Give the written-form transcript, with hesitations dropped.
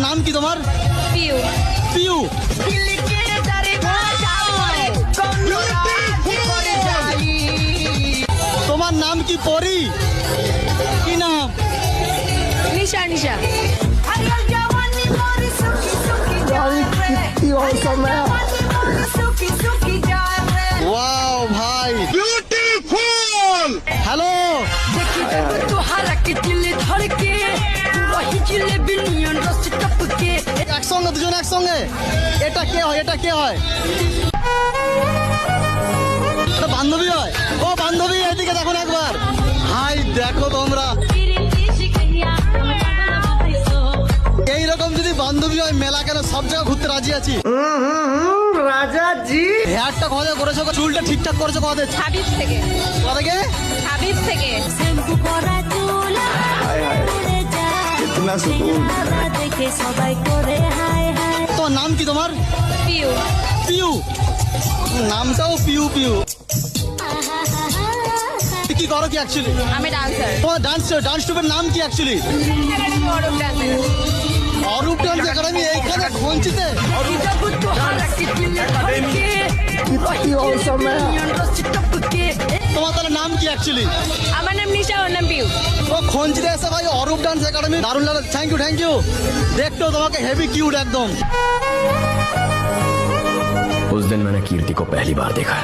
নাম কি তোমার? পিউ। পিউ। তোমার নাম কি পরি? কি নাম? নিশা। নিশা। ওয়াও ভাই, বিউটিফুল। হ্যালো, একসঙ্গে দুজন একসঙ্গে। এটা কে হয়? এটা কে হয়? এটা বান্ধবী হয়। ও বান্ধবী, এদিকে দেখো না একবার। হাই দেখো তোমরা, এইরকম যদি বান্ধবী হয় মেলা কেন সব জায়গায় ঘুরতে রাজি আছি। রাজা জি, হেয়ারটা কথা করেছো, চুলটা ঠিকঠাক করেছো কথা হাবিব থেকে। থেকে হাবিব থেকে। ইতনা সুকুন। তোমার নাম কি তোমার? পিউ। পিউ। নামটাও পিউ পিউ। কি করো কি অ্যাকচুয়ালি? আমি ডান্সার। তোমার ডান্স টুপের নাম কি actually? Arup dancer. Arup dance academy এইখানে খঞ্চিতে। তোমার তাহলে নাম কি অ্যাকচুয়ালি? আমার নাম নিশা, ওর নাম পিউ। ও খঞ্চিতে এসে ভাই অরূপ ডান্স একাডেমি, দারুণ লাগে। Thank you. দেখতেও তোমাকে হেভি কিউট একদম। उस दिन मैंने कीर्ति को पहली बार देखा।